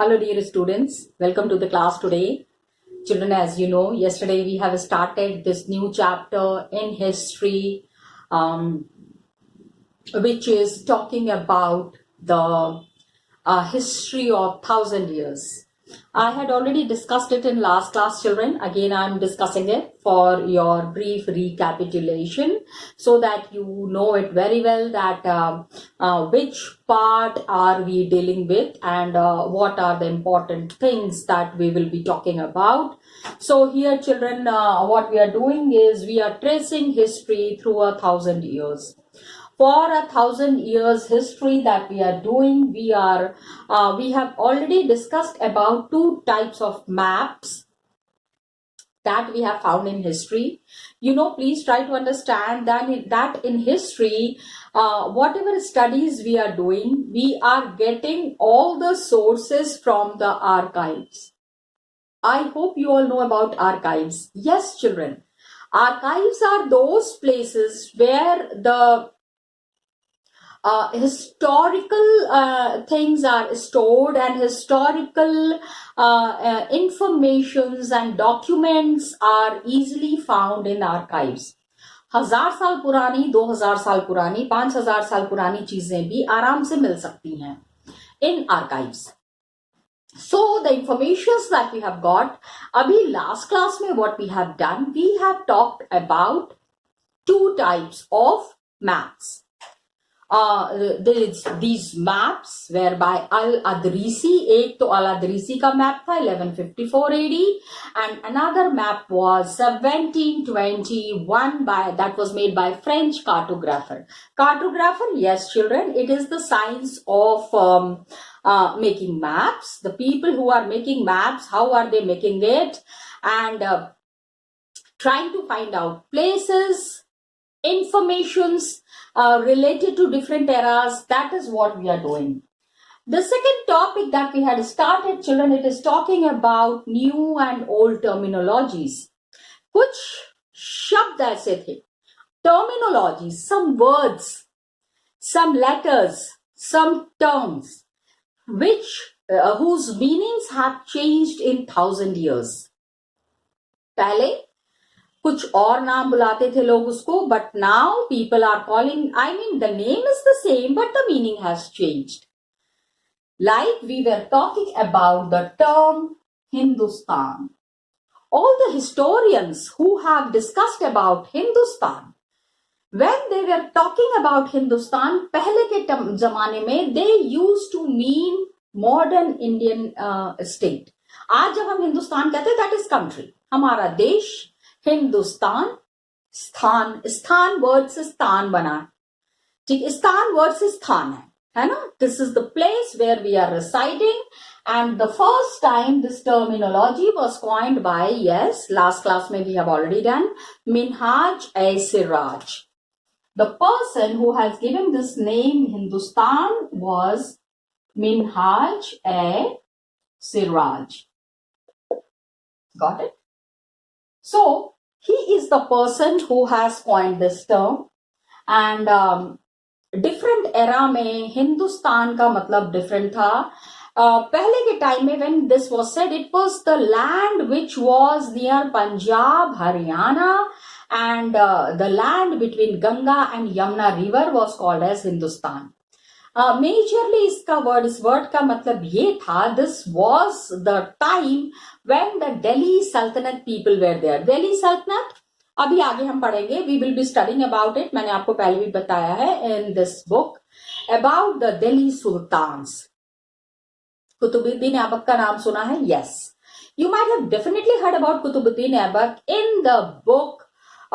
Hello dear students, welcome to the class today. Children, as you know, yesterday we have started this new chapter in history, which is talking about the history of 1,000 years. I had already discussed it in last class, children. Again, I'm discussing it for your brief recapitulation so that you know it very well that which part are we dealing with and what are the important things that we will be talking about. So here, children, what we are doing is we are tracing history through 1,000 years. For 1,000 years history that we are doing, we have already discussed about two types of maps that we have found in history. Please try to understand that in history, whatever studies we are doing, we are getting all the sources from the archives. I hope you all know about archives. Yes, children. Archives are those places where the historical things are stored and historical informations and documents are easily found in archives. 1000 साल पुरानी, 2000 साल पुरानी, 5000 साल पुरानी चीजें भी आराम से मिल सकती हैं in archives. So the informations that we have got, abhi last class mein what we have done, we have talked about two types of maps. These maps whereby Al-Adrisi, एक तो Al-Adrisi का map था 1154 AD and another map was 1721 that was made by French cartographer. Cartographer, yes children, it is the science of making maps. The people who are making maps, how are they making it, and trying to find out places, informations related to different eras. That is what we are doing. The second topic that we had started, children, it is talking about new and old terminologies. कुछ शब्द ऐसे थे, terminologies, some words, some letters, some terms, whose meanings have changed in 1,000 years. पहले कुछ और नाम बुलाते थे लोग उसको, but now people are calling, the name is the same but the meaning has changed. Like we were talking about the term Hindustan. All the historians who have discussed about Hindustan, when they were talking about Hindustan, पहले के जमाने में they used to mean modern Indian state. आज जब हम हिंदुस्तान कहते हैं, that is country, हमारा देश, हिंदुस्तान, स्थान वर्ड से स्थान बना, ठीक, स्थान वर्ड से स्थान है ना. This is the place where we are residing, and the first time this terminology was coined by, yes, last class में we have already done, Minhaj-e-Siraj. The person who has given this name Hindustan was Minhaj-e-Siraj. Got it? So he is the person who has coined this term, and different era में हिंदुस्तान का मतलब different था. पहले के time में when this was said, it was the land which was near Punjab, Haryana, and the land between Ganga and Yamuna river was called as Hindustan. Majorly इस word का मतलब ये था, this was the time when the Delhi Sultanate people were there. Delhi Sultanate, अभी आगे हम पढ़ेंगे, we will be studying about it. मैंने आपको पहले भी बताया है in this book about the Delhi Sultans. Qutubuddin Aibak का नाम सुना है? Yes. You might have definitely heard about Kutubuddin Aibak in the book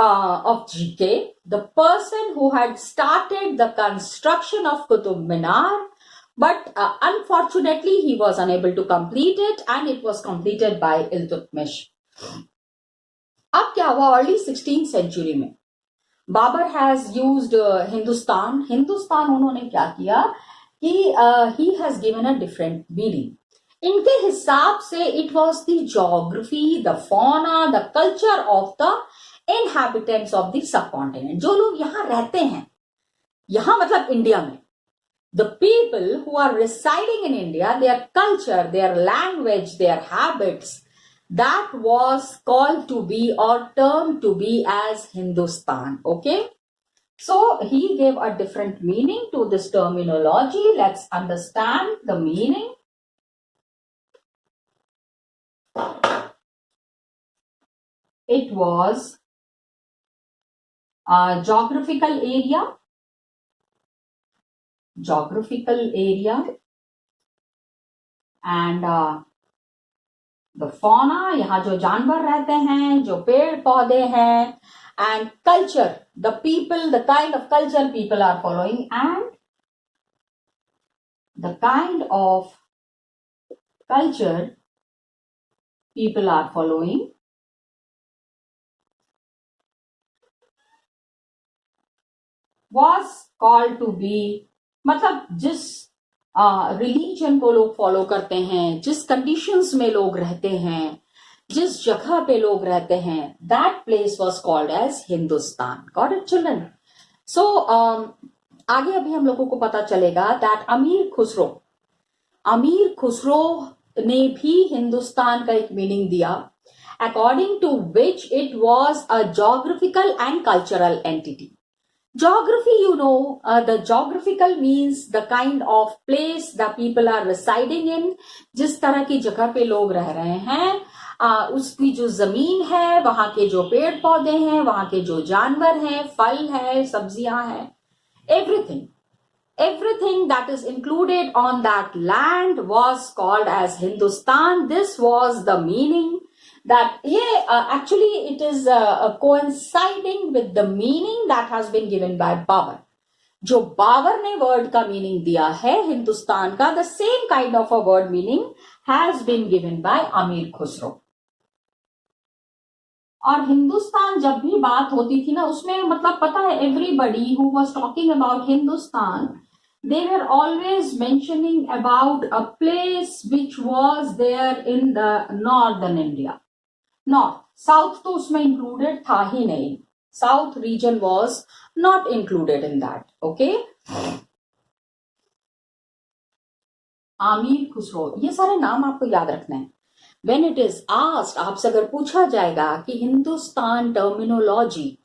of GK, the person who had started the construction of Qutub Minar, but unfortunately he was unable to complete it, and it was completed by Iltutmish. अब क्या हुआ, early 16th century में Babar has used Hindustan उन्होंने क्या किया कि he has given a different meaning. इनके हिसाब से it was the geography, the fauna, the culture of the inhabitants of the subcontinent. जो लोग यहाँ रहते हैं, यहाँ मतलब इंडिया में, the people who are residing in India, their culture, their language, their habits, that was called to be or termed to be as Hindustan. Okay. So he gave a different meaning to this terminology. Let's understand the meaning. It was a geographical area, and the fauna, यहाँ जो जानवर रहते हैं, जो पेड़ पौधे हैं, and culture, the people, the kind of culture people are following, and the kind of culture people are following was called to be, मतलब जिस रिलीजन को लोग फॉलो करते हैं, जिस कंडीशंस में लोग रहते हैं, जिस जगह पे लोग रहते हैं, that place was called as Hindustan. Got it children? So आगे अभी हम लोगों को पता चलेगा दैट अमीर खुसरो ने भी हिंदुस्तान का एक मीनिंग दिया, according to which it was a geographical and cultural entity. Geography, the geographical means the kind of place the people are residing in. जिस तरह की जगह पे लोग रह रहे हैं, उसकी जो जमीन है, वहां के जो पेड़ पौधे हैं, वहां के जो जानवर हैं, फल है, सब्जियां हैं, everything that is included on that land was called as Hindustan. This was the meaning. That actually it is coinciding with the meaning that has been given by Babar. जो बाबर ने वर्ड का मीनिंग दिया है हिंदुस्तान का, the same kind of a word meaning has been given by अमीर खुसरो. और हिंदुस्तान जब भी बात होती थी ना, उसमें मतलब पता है, everybody who was talking about Hindustan, they were always mentioning about a place which was there in the northern India. North, south तो उसमें इंक्लूडेड था ही नहीं. South region was not included in that. Okay. Amir Khusro, ये सारे नाम आपको याद रखने हैं. व्हेन इट इज आस्क्ड, आपसे अगर पूछा जाएगा कि Hindustan terminology,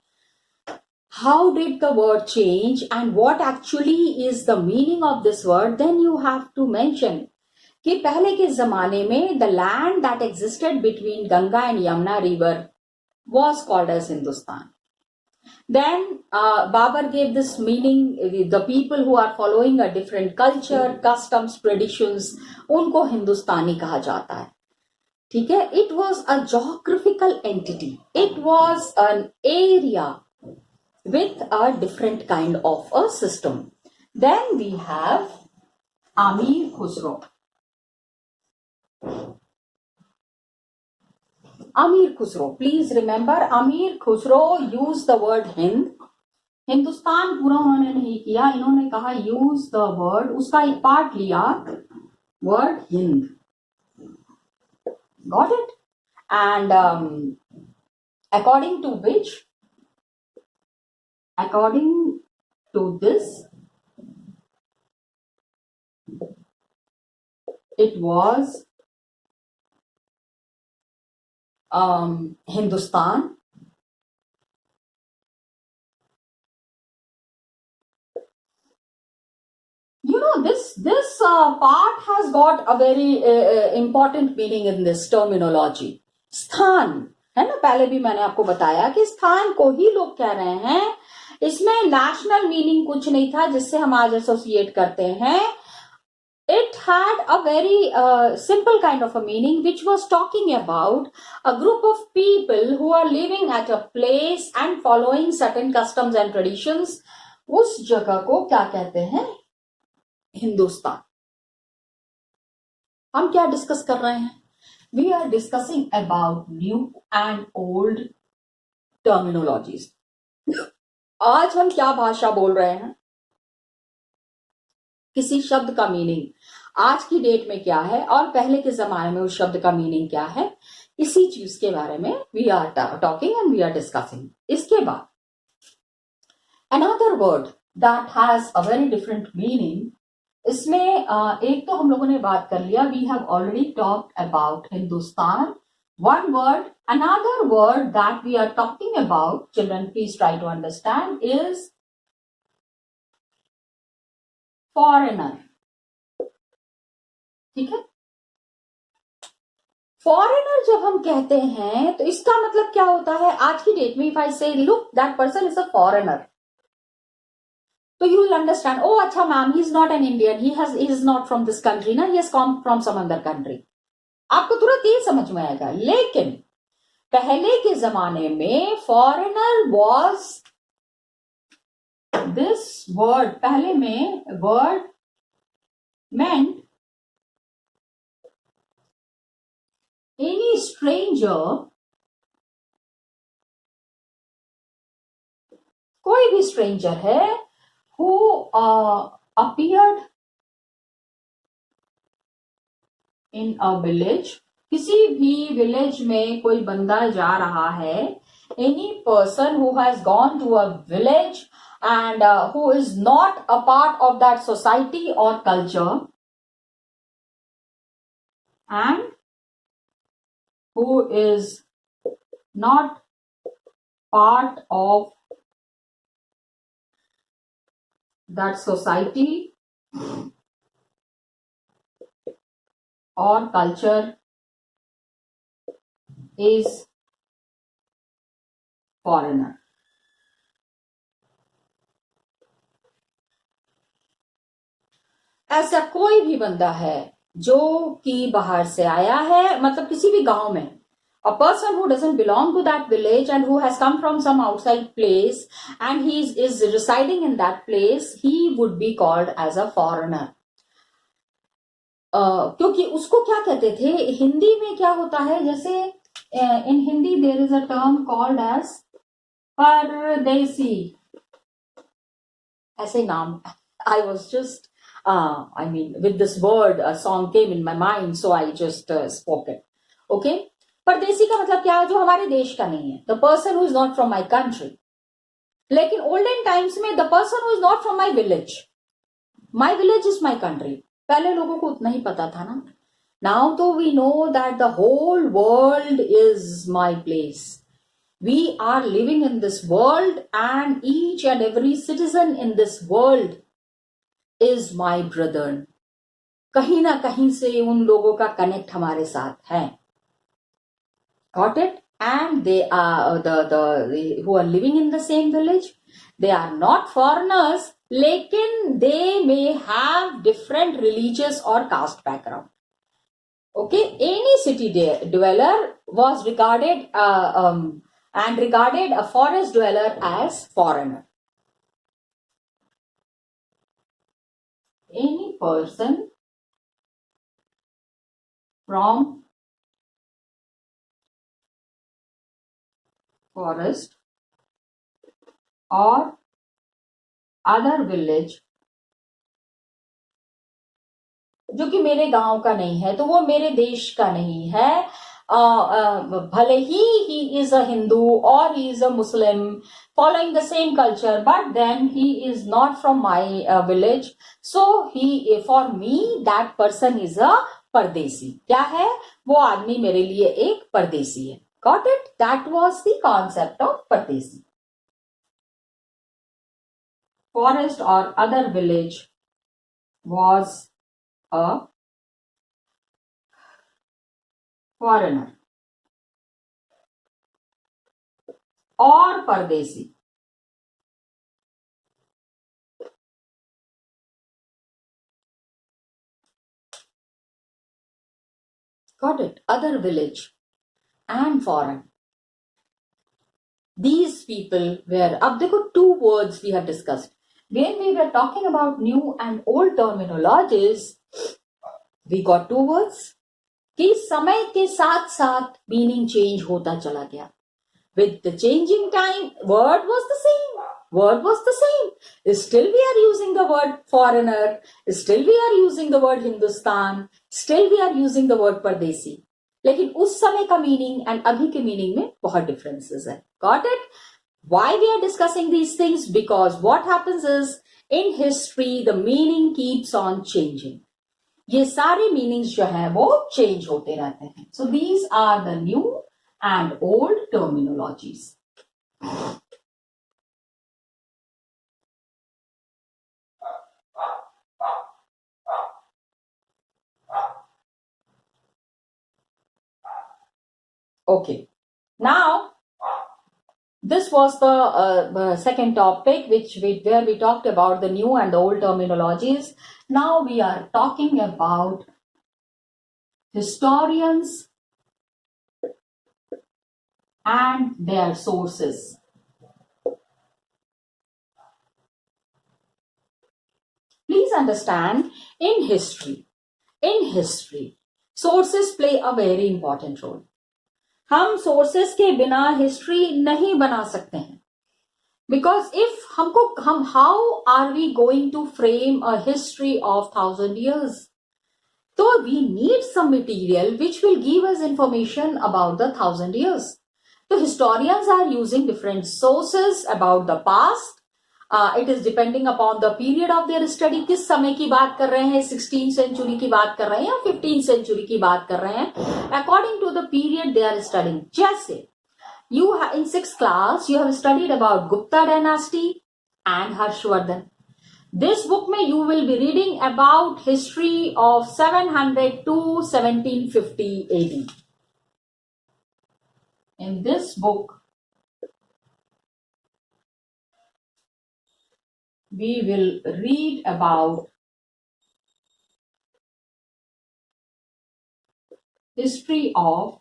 how did the word change and what actually is the meaning of this word, then you have to mention कि पहले के जमाने में the land that existed between Ganga and Yamuna river was called as Hindustan. Then Babur gave this meaning, the people who are following a different culture, customs, traditions, उनको हिंदुस्तानी कहा जाता है. ठीक है. It was a geographical entity, it was an area with a different kind of a system. Then we have Amir Khusro. Amir Khusro, please remember, Amir Khusro used the word Hind. Hindustan पूरा उन्होंने नहीं किया, इन्होंने कहा यूज द वर्ड, उसका एक part लिया, word Hind. Got it? And according to this, it was Hindustan. This part has got a very important meaning in this terminology. स्थान है ना, पहले भी मैंने आपको बताया कि स्थान को ही लोग कह रहे हैं. इसमें नेशनल मीनिंग कुछ नहीं था जिससे हम आज एसोसिएट करते हैं. It had a very simple kind of a meaning, which was talking about a group of people who are living at a place and following certain customs and traditions. उस जगह को क्या कहते हैं? हिंदुस्तान. हम क्या डिस्कस कर रहे हैं? We are discussing about new and old terminologies. आज हम क्या भाषा बोल रहे हैं? किसी शब्द का मीनिंग आज की डेट में क्या है और पहले के जमाने में उस शब्द का मीनिंग क्या है, इसी चीज के बारे में we are talking and we are discussing. इसके बाद another word that has a very different meaning इसमें एक तो हम लोगों ने बात कर लिया, we have already talked about Hindustan. One word, another word that we are talking about, children please try to understand, is foreigner. ठीक है. फॉरेनर जब हम कहते हैं तो इसका मतलब क्या होता है आज की डेट में? If I say look that person is a foreigner, तो यू विल अंडरस्टैंड, ओ अच्छा ma'am, he is not an Indian, he is not from this country ना, he has come from some other country. आपको तुरंत ये समझ में आएगा. लेकिन पहले के जमाने में फॉरेनर वॉज दिस वर्ड, पहले में वर्ड meant any stranger, कोई भी स्ट्रेंजर है, who appeared in a village, किसी भी विलेज में कोई बंदा जा रहा है, any person who has gone to a village and who is not a part of that society or culture and who is not part of that society or culture is foreigner. ऐसा कोई भी बंदा है जो कि बाहर से आया है, मतलब किसी भी गांव में, a person who doesn't belong to that village and who has come from some outside place and he is residing in that place, he would be called as a foreigner. क्योंकि उसको क्या कहते थे, हिंदी में क्या होता है, जैसे in Hindi there is a term called as pardesi, ऐसे नाम. I was just I mean, with this word, a song came in my mind, so I just spoke it. Okay? परदेसी का मतलब क्या है? जो हमारे देश का नहीं है. The person who is not from my country. लेकिन olden times में the person who is not from my village. My village is my country. पहले लोगों को उतना ही पता था ना. Now though we know that the whole world is my place. We are living in this world and each and every citizen in this world is my brother. कहीं ना कहीं से उन लोगों का कनेक्ट हमारे साथ है. Got it? And they are the who are living in the same village. They are not foreigners, लेकिन they may have different religious or caste background. Okay, any city dweller was regarded and regarded a forest dweller as foreigner. Any person from forest or other village जो कि मेरे गांव का नहीं है, तो वो मेरे देश का नहीं है. भले ही he is a Hindu or he is a Muslim following the same culture, but then he is not from my village, so for me that person is a परदेसी. क्या है वो आदमी? मेरे लिए एक परदेसी है. Got it? That was the concept of परदेसी. Forest or other village was a foreigner और परदेसी. Got it? Other village and foreign. These people were, अब देखो, two words we have discussed. When we were talking about new and old terminologies, we got two words कि समय के साथ साथ meaning change होता चला गया. With the changing time, word was the same. Word was the same. Still we are using the word foreigner. Still we are using the word Hindustan. Still we are using the word परदेसी. लेकिन उस समय का meaning and अभी के meaning में बहुत differences है. Got it? Why we are discussing these things? Because what happens is In history, the meaning keeps on changing. ये सारे मीनिंग्स जो है वो चेंज होते रहते हैं. So these are the new and old terminologies. Okay. Now, this was the second topic where we talked about the new and the old terminologies. Now we are talking about historians and their sources. Please understand, in history, sources play a very important role. हम sources के बिना history नहीं बना सकते हैं. Because if हम how are we going to frame a history of 1000 years? तो we need some material which will give us information about the 1000 years. तो historians are using different sources about the past. It is depending upon the period of their study. किस समय की बात कर रहे हैं, 16th century की बात कर रहे हैं या 15th century की बात कर रहे हैं, according to the period they are studying. जैसे you have in 6th class you have studied about Gupta dynasty and Harshvardhan. This book mein you will be reading about history of 700 to 1750 AD. In this book we will read about history of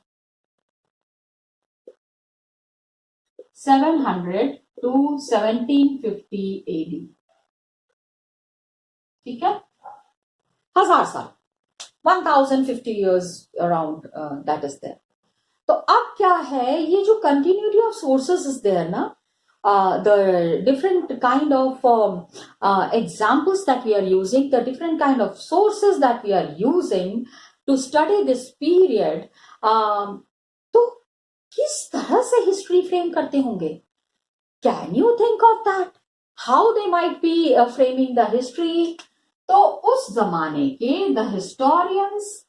700 to 1750 AD. ठीक है, 1000 साल, 1050 years around that is there. तो अब क्या है, ये जो continuity of sources is there ना, the different kind of examples that we are using, the different kind of sources that we are using to study this period, तो किस तरह से हिस्ट्री फ्रेम करते होंगे? Can you think of that, how they might be framing the history? तो उस जमाने के द हिस्टोरियंस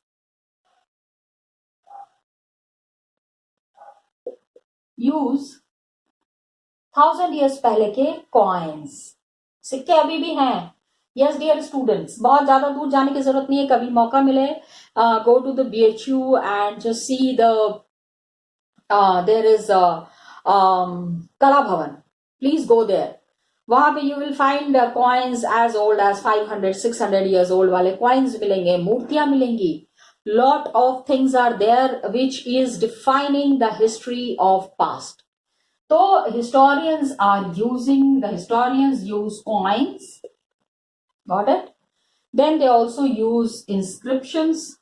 यूज 1000 years पहले के कॉइन्स. सिक्के अभी भी हैं. यस डियर स्टूडेंट्स, बहुत ज्यादा दूर जाने की जरूरत नहीं है. कभी मौका मिले, go to the BHU and just see the there is a Kala Bhavan. Please go there. वहां पे you will find coins as old as 500, 600 years old वाले coins मिलेंगे, मूर्तियां मिलेंगी. Lot of things are there which is defining the history of past. So historians use coins. Got it? Then they also use inscriptions.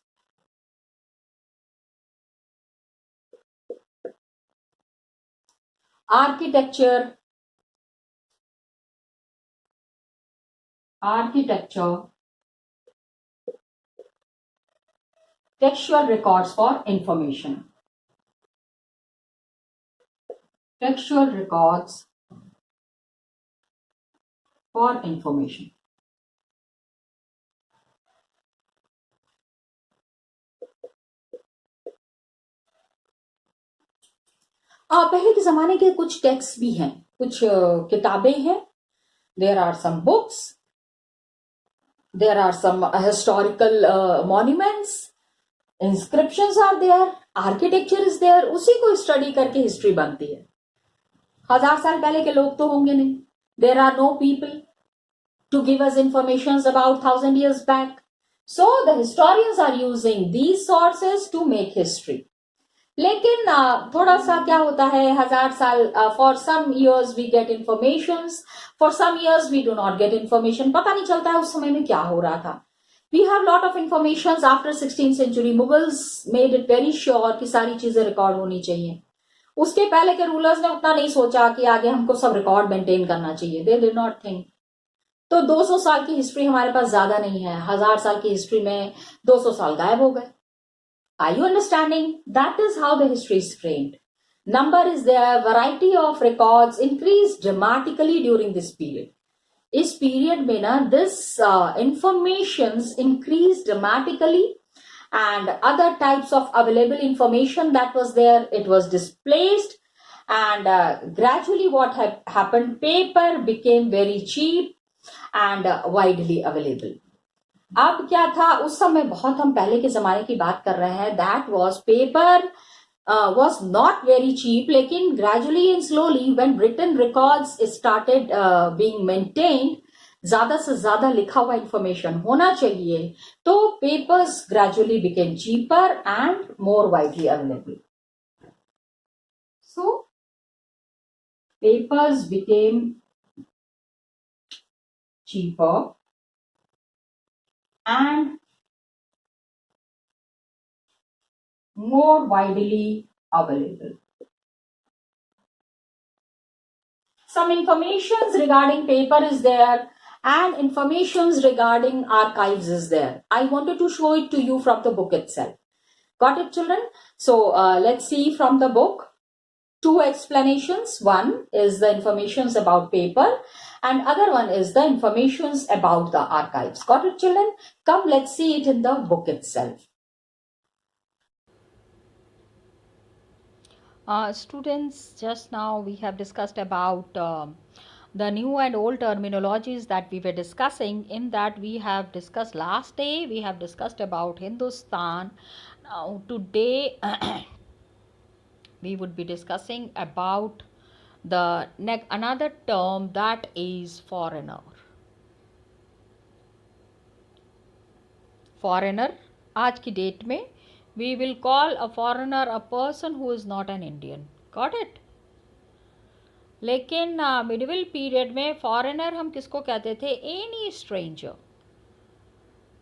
Architecture, textual records for information. Textual records for information. पहले के जमाने के कुछ text भी हैं, कुछ किताबें हैं. There are some books, there are some historical monuments, inscriptions are there, architecture is there. उसी को स्टडी करके हिस्ट्री बनती है. 1000 साल पहले के लोग तो होंगे नहीं. There are no people to give us information about 1000 years back. So the historians are using these sources to make history. लेकिन थोड़ा सा क्या होता है, 1000 साल, for some years we get information, for some years we do not get information. पता नहीं चलता है उस समय में क्या हो रहा था. We have lot of information after 16th century. Mughals made it very sure कि सारी चीजें रिकॉर्ड होनी चाहिए. उसके पहले के रूलर्स ने उतना नहीं सोचा कि आगे हमको सब रिकॉर्ड मेंटेन करना चाहिए. They did not think. तो 200 साल की हिस्ट्री हमारे पास ज्यादा नहीं है. 1000 साल की हिस्ट्री में 200 साल गायब हो गए. Are you understanding? That is how the history is framed. Number is there, variety of records increased dramatically during this period. इस पीरियड में ना this informations increased dramatically, and other types of available information that was there, it was displaced, and gradually what happened, paper became very cheap and widely available. अब क्या था उस समय, बहुत हम पहले के जमाने की बात कर रहे हैं, that was paper was not very cheap, लेकिन gradually and slowly when written records started being maintained, ज्यादा से ज्यादा लिखा हुआ इंफॉर्मेशन होना चाहिए, तो papers gradually became cheaper and more widely available. So papers became cheaper and more widely available. Some informations regarding paper is there and informations regarding archives is there. I wanted to show it to you from the book itself. Got it, children? So let's see from the book. Two explanations. One is the informations about paper and other one is the informations about the archives. Got it, children? Come, let's see it in the book itself. Students, just now we have discussed about the new and old terminologies that we were discussing. In that we have discussed last day, we have discussed about Hindustan. Now today we would be discussing about the another term, that is foreigner. Foreigner, आज की date में we will call a foreigner a person who is not an Indian. Got it? लेकिन medieval period में foreigner हम किसको कहते थे? Any stranger,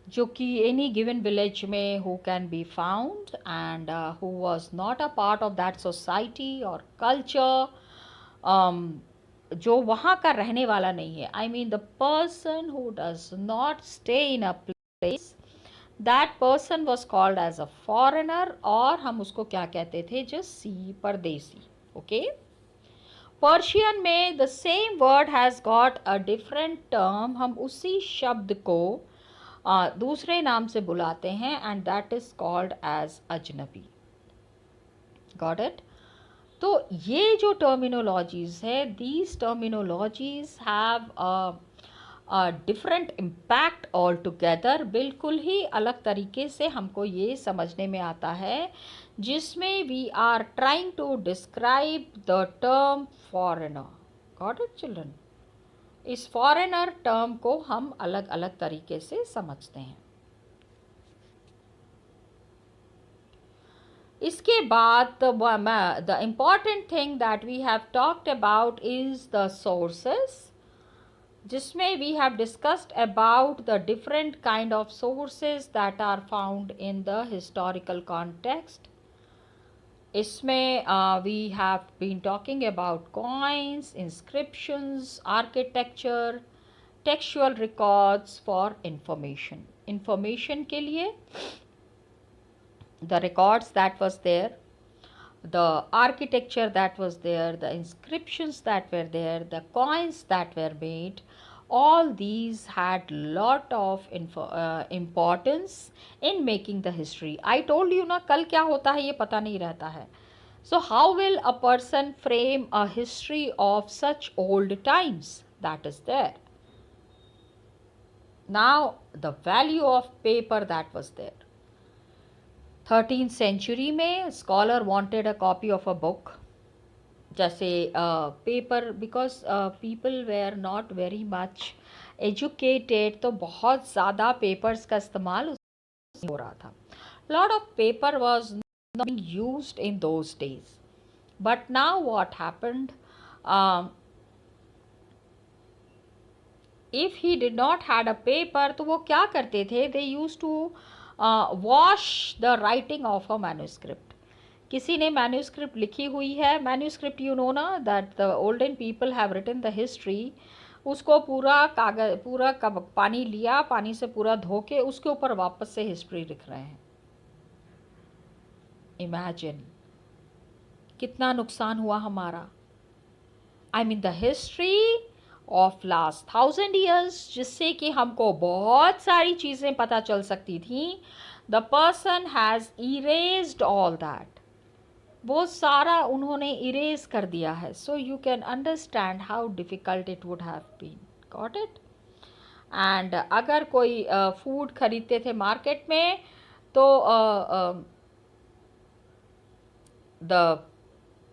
जो कि एनी गिवन विलेज में who can be found and who was not a part of that society और कल्चर, जो वहाँ का रहने वाला नहीं है. I mean the person who does not stay in a place, that person was called as a foreigner, और हम उसको क्या कहते थे? जस्ट सी, परदेसी. ओके. पर्शियन में the same word has got a different term. हम उसी शब्द को दूसरे नाम से बुलाते हैं and that is called as ajnabi. Got it? तो ये जो टर्मिनोलॉजीज है, these terminologies have different impact all together. बिल्कुल ही अलग तरीके से हमको ये समझने में आता है, जिसमें we are trying to describe the term foreigner. Got it children? इस फॉरेनर टर्म को हम अलग अलग तरीके से समझते हैं. इसके बाद the important thing that we have talked about is the sources, जिसमें we have discussed about the different kind of sources that are found in the historical context. इसमें we have been talking about coins, inscriptions, architecture, textual records for information. Information के लिए the records that was there, the architecture that was there, the inscriptions that were there, the coins that were made, all these had lot of importance in making the history. I told you ना, कल क्या होता है ये पता नहीं रहता है. So how will a person frame a history of such old times? That is there. Now the value of paper that was there. 13th century में scholar wanted a copy of a book. जैसे paper, because people were not very much educated, तो बहुत ज़्यादा papers का इस्तेमाल हो रहा था. Lot of paper was not being used in those days. But now what happened, if he did not had a paper, तो वो क्या करते थे? They use to wash the writing of a manuscript. किसी ने मैन्यूस्क्रिप्ट लिखी हुई है, मैन्यूस्क्रिप्ट यू नो ना, that the olden people have written the history. उसको पूरा कागज, पूरा पानी लिया, पानी से पूरा धो के उसके ऊपर वापस से हिस्ट्री लिख रहे हैं. इमेजिन कितना नुकसान हुआ हमारा. आई mean the history of last 1000 years, जिससे कि हमको बहुत सारी चीज़ें पता चल सकती थी. The person has erased all that. वो सारा उन्होंने इरेज कर दिया है. So you can understand how difficult it would have been. Got it. And अगर कोई फूड खरीदते थे मार्केट में, तो the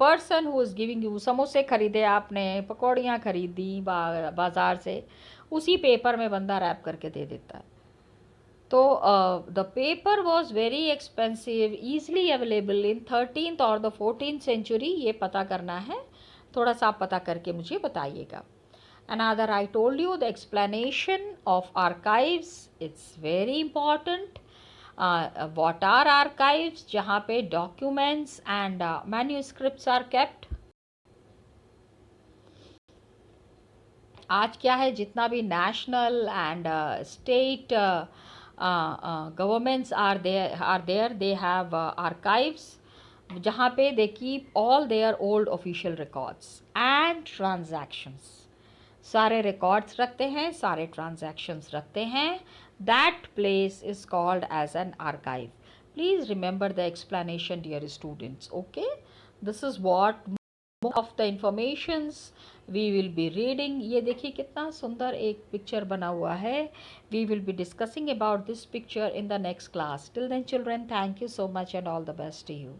person who is giving you, समोसे खरीदे आपने, पकौड़ियाँ खरीदी बाज़ार से, उसी पेपर में बंदा रैप करके दे देता है. तो the paper was very expensive, easily available in 13th और द 14th century. ये पता करना है, थोड़ा सा आप पता करके मुझे बताइएगा. Another, I told you the explanation of archives. It's very important. What are archives? जहाँ पे documents and manuscripts are kept. आज क्या है, जितना भी national and state governments are there, they have archives, जहाँ पे they keep all their old official records and transactions. सारे रिकॉर्ड्स रखते हैं, सारे ट्रांजैक्शंस रखते हैं. That place is called as an archive. Please remember the explanation dear students. Okay, this is what of the informations we will be reading. ये देखिए कितना सुंदर एक पिक्चर बना हुआ है. We will be discussing about this picture in the next class. Till then children, thank you so much and all the best to you.